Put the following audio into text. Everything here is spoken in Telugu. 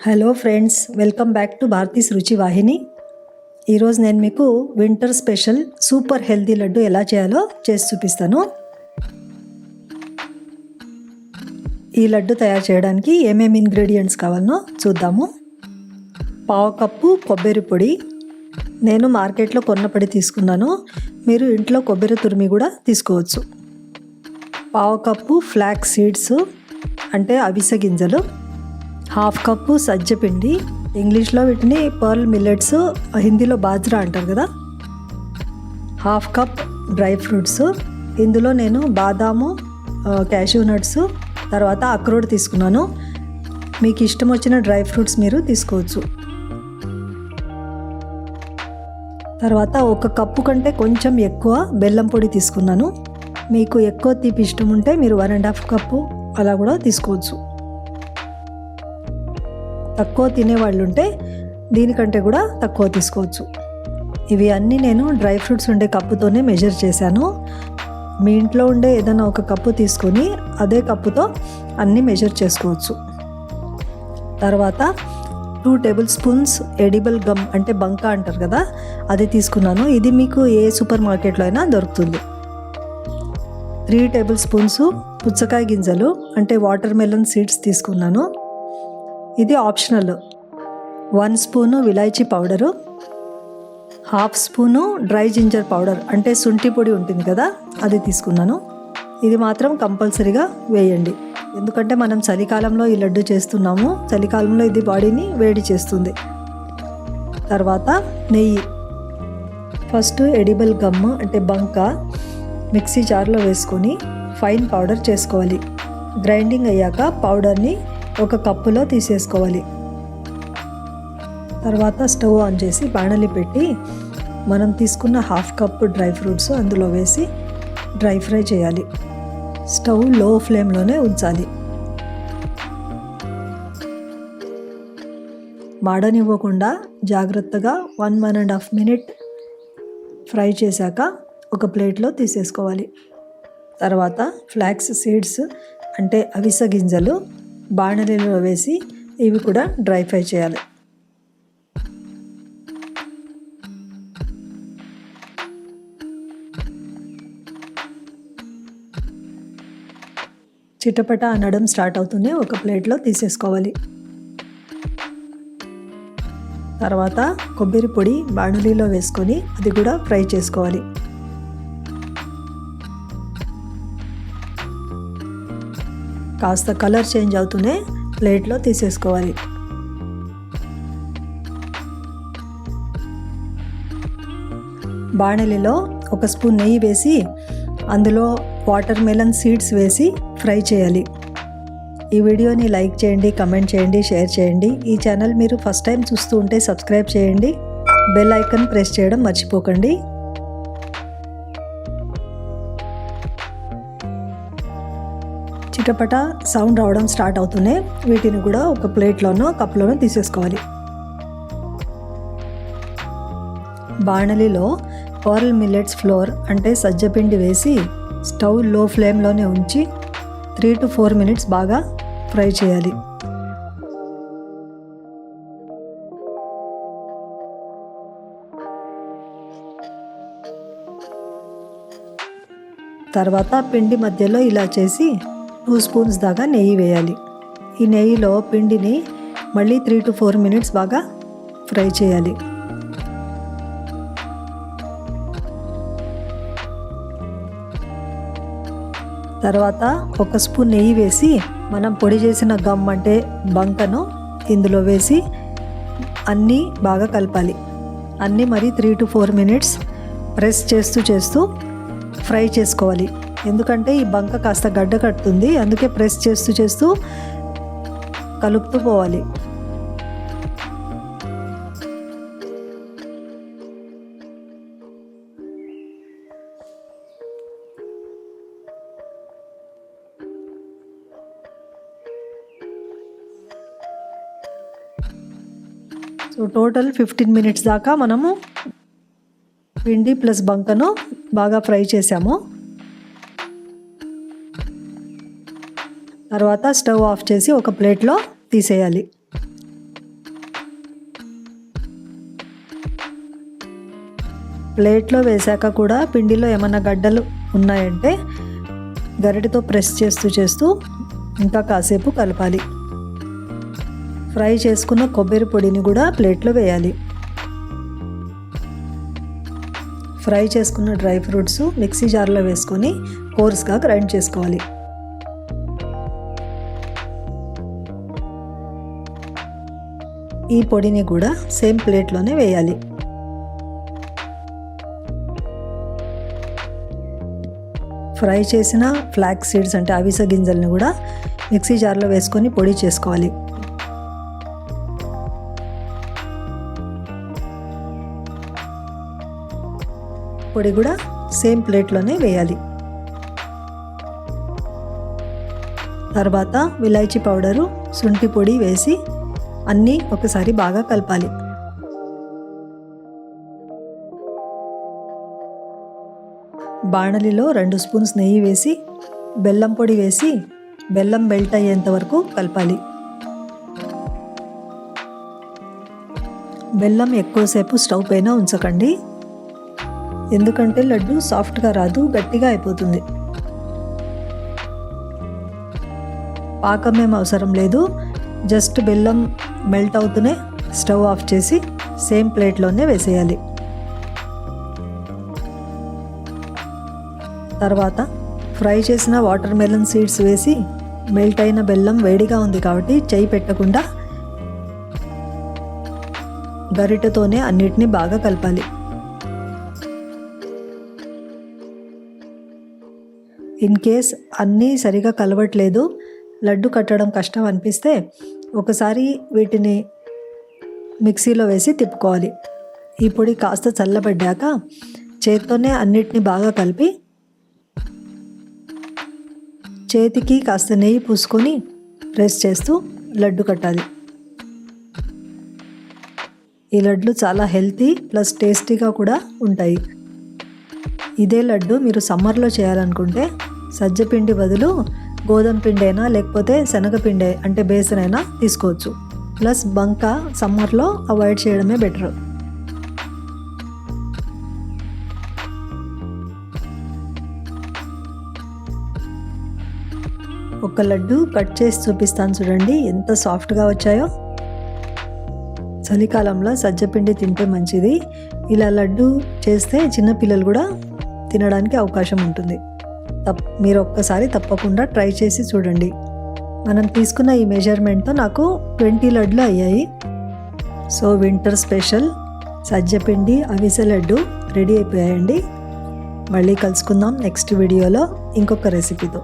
Hello friends, welcome back to Bharati's రుచి వాహిని. ఈరోజు నేను మీకు winter special super healthy laddu ఎలా చేయాలో చేసి చూపిస్తాను. ఈ లడ్డు తయారు చేయడానికి ఏమేమి ఇంగ్రీడియంట్స్ కావాలనో చూద్దాము. పావు కప్పు కొబ్బరి పొడి, నేను మార్కెట్లో కొన్న పొడి తీసుకున్నాను. మీరు ఇంట్లో కొబ్బరి తురిమి కూడా తీసుకోవచ్చు. పావు కప్పు ఫ్లాక్స్ సీడ్స్ అంటే అవిసె గింజలు, హాఫ్ కప్పు సజ్జపిండి, ఇంగ్లీష్లో వీటిని పర్ల్ మిల్లెట్స్, హిందీలో బాజ్రా అంటారు కదా. హాఫ్ కప్ డ్రై ఫ్రూట్స్, ఇందులో నేను బాదాము, క్యాష్యూ నట్స్, తర్వాత అక్రోడ్ తీసుకున్నాను. మీకు ఇష్టం వచ్చిన డ్రై ఫ్రూట్స్ మీరు తీసుకోవచ్చు. తర్వాత ఒక కప్పు కంటే కొంచెం ఎక్కువ బెల్లం పొడి తీసుకున్నాను. మీకు ఎక్కువ తీపి ఇష్టం ఉంటే మీరు 1.5 కప్పు అలా కూడా తీసుకోవచ్చు. తక్కువ తినేవాళ్ళు ఉంటే దీనికంటే కూడా తక్కువ తీసుకోవచ్చు. ఇవి అన్నీ నేను డ్రై ఫ్రూట్స్ ఉండే కప్పుతోనే మెజర్ చేశాను. మీ ఇంట్లో ఉండే ఏదైనా ఒక కప్పు తీసుకొని అదే కప్పుతో అన్నీ మెజర్ చేసుకోవచ్చు. తర్వాత 2 టేబుల్ స్పూన్స్ ఎడిబుల్ గమ్ అంటే బంకా అంటారు కదా, అది తీసుకున్నాను. ఇది మీకు ఏ సూపర్ మార్కెట్లో అయినా దొరుకుతుంది. 3 టేబుల్ స్పూన్స్ పుచ్చకాయ గింజలు అంటే వాటర్ మెలన్ సీడ్స్ తీసుకున్నాను. ఇది ఆప్షనల్. 1 స్పూను విలాయచీ powder, half spoon dry ginger powder అంటే శుంఠి పొడి ఉంటుంది కదా, అది తీసుకున్నాను. ఇది మాత్రం కంపల్సరీగా వేయండి, ఎందుకంటే మనం చలికాలంలో ఈ లడ్డు చేస్తున్నాము. చలికాలంలో ఇది బాడీని వేడి చేస్తుంది. తర్వాత నెయ్యి. ఫస్ట్ ఎడిబుల్ గమ్ అంటే బంకా మిక్సీ జార్లో వేసుకొని ఫైన్ పౌడర్ చేసుకోవాలి. గ్రైండింగ్ అయ్యాక పౌడర్ని ఒక కప్పులో తీసేసుకోవాలి. తర్వాత స్టవ్ ఆన్ చేసి బాణలి పెట్టి మనం తీసుకున్న హాఫ్ కప్ డ్రై ఫ్రూట్స్ అందులో వేసి డ్రై ఫ్రై చేయాలి. స్టవ్ లో ఫ్లేమ్లోనే ఉంచాలి. మాడనివ్వకుండా జాగ్రత్తగా 1.5 మినిట్ ఫ్రై చేశాక ఒక ప్లేట్లో తీసేసుకోవాలి. తర్వాత ఫ్లాక్స్ సీడ్స్ అంటే అవిసె గింజలు బాణలిలో వేసి ఇవి కూడా డ్రై ఫ్రై చేయాలి. చిటపట అనడం స్టార్ట్ అవుతూనే ఒక ప్లేట్లో తీసేసుకోవాలి. తర్వాత కొబ్బరి పొడి బాణలిలో వేసుకొని అది కూడా ఫ్రై చేసుకోవాలి. కాస్త కలర్ చేంజ్ అవుతూనే ప్లేట్లో తీసేసుకోవాలి. బాణలిలో 1 స్పూన్ నెయ్యి వేసి అందులో వాటర్ మెలన్ సీడ్స్ వేసి ఫ్రై చేయాలి. ఈ వీడియోని లైక్ చేయండి, కమెంట్ చేయండి, షేర్ చేయండి. ఈ ఛానల్ మీరు ఫస్ట్ టైం చూస్తూ ఉంటే సబ్స్క్రైబ్ చేయండి. బెల్ ఐకాన్ ప్రెస్ చేయడం మర్చిపోకండి. చిటపట సౌండ్ రావడం స్టార్ట్ అవుతూనే వీటిని కూడా ఒక ప్లేట్లోనో కప్లోనో తీసేసుకోవాలి. బాణలిలో పర్ల్ మిల్లెట్స్ ఫ్లోర్ అంటే సజ్జపిండి వేసి స్టవ్ లో ఫ్లేమ్లోనే ఉంచి 3 to 4 మినిట్స్ బాగా ఫ్రై చేయాలి. తర్వాత పిండి మధ్యలో ఇలా చేసి 2 స్పూన్స్ దాకా నెయ్యి వేయాలి. ఈ నెయ్యిలో పిండిని మళ్ళీ 3 to 4 మినిట్స్ బాగా ఫ్రై చేయాలి. తర్వాత 1 స్పూన్ నెయ్యి వేసి మనం పొడి చేసిన గమ్ అంటే బంకను ఇందులో వేసి అన్నీ బాగా కలపాలి. అన్నీ మరి 3 to 4 మినిట్స్ ప్రెస్ చేస్తూ ఫ్రై చేసుకోవాలి. ఎందుకంటే ఈ బంక కాస్త గడ్డ కట్టుతుంది, అందుకే ప్రెస్ చేస్తూ కలుపుతూ పోవాలి. సో టోటల్ 15 మినిట్స్ దాకా మనము పిండి ప్లస్ బంకను బాగా ఫ్రై చేసాము. తర్వాత స్టవ్ ఆఫ్ చేసి ఒక ప్లేట్లో తీసేయాలి. ప్లేట్లో వేశాక కూడా పిండిలో ఏమైనా గడ్డలు ఉన్నాయంటే గరిటెతో ప్రెస్ చేస్తూ ఇంకా కాసేపు కలపాలి. ఫ్రై చేసుకున్న కొబ్బరి పొడిని కూడా ప్లేట్లో వేయాలి. ఫ్రై చేసుకున్న డ్రై ఫ్రూట్స్ మిక్సీ జార్లో వేసుకొని కోర్స్గా గ్రైండ్ చేసుకోవాలి. ఈ పొడిని కూడా సేమ్ ప్లేట్లోనే వేయాలి. ఫ్రై చేసిన ఫ్లాక్స్ సీడ్స్ అంటే అవిసె గింజల్ని కూడా మిక్సీ జార్లో వేసుకొని పొడి చేసుకోవాలి. పొడి కూడా సేమ్ ప్లేట్లోనే వేయాలి. తర్వాత ఇలాచీ పౌడరు, శుంఠి పొడి వేసి అన్నీ ఒకసారి బాగా కలపాలి. బాణలిలో 2 స్పూన్స్ నెయ్యి వేసి బెల్లం పొడి వేసి బెల్లం మెల్ట్ అయ్యేంత వరకు కలపాలి. బెల్లం ఎక్కువసేపు స్టవ్ పైన ఉంచకండి, ఎందుకంటే లడ్డు సాఫ్ట్గా రాదు, గట్టిగా అయిపోతుంది. పాకం ఏం అవసరం లేదు, జస్ట్ బెల్లం మెల్ట్ అవుతూనే స్టవ్ ఆఫ్ చేసి సేమ్ ప్లేట్లోనే వేసేయాలి. తర్వాత ఫ్రై చేసిన వాటర్ మెలన్ సీడ్స్ వేసి మెల్ట్ అయిన బెల్లం వేడిగా ఉంది కాబట్టి చేయి పెట్టకుండా గరిటెతోనే అన్నిటినీ బాగా కలపాలి. ఇన్ కేస్ అన్నీ సరిగా కలవట్లేదు, లడ్డు కట్టడం కష్టం అనిపిస్తే ఒకసారి వీటిని మిక్సీలో వేసి తిప్పుకోవాలి. ఈ పొడి కాస్త చల్లబడ్డాక చేత్తోనే అన్నిటినీ బాగా కలిపి చేతికి కాస్త నెయ్యి పూసుకొని ప్రెస్ చేస్తూ లడ్డు కట్టాలి. ఈ లడ్లు చాలా హెల్తీ ప్లస్ టేస్టీగా కూడా ఉంటాయి. ఇదే లడ్డు మీరు సమ్మర్లో చేయాలనుకుంటే సజ్జపిండి బదులు గోధుమ పిండి అయినా లేకపోతే శనగపిండి అంటే బేసన్ అయినా తీసుకోవచ్చు. ప్లస్ బంక సమ్మర్లో అవాయిడ్ చేయడమే బెటర్. ఒక లడ్డు కట్ చేసి చూపిస్తాను చూడండి, ఎంత సాఫ్ట్గా వచ్చాయో. చలికాలంలో సజ్జపిండి తింటే మంచిది. ఇలా లడ్డు చేస్తే చిన్నపిల్లలు కూడా తినడానికి అవకాశం ఉంటుంది. మీరు ఒక్కసారి తప్పకుండా ట్రై చేసి చూడండి. మనం తీసుకున్న ఈ మెజర్మెంట్తో నాకు 20 లడ్లు అయ్యాయి. సో వింటర్ స్పెషల్ సజ్జపిండి అవిసె లడ్డు రెడీ అయిపోయాయండి. మళ్ళీ కలుసుకుందాం నెక్స్ట్ వీడియోలో ఇంకొక రెసిపీతో.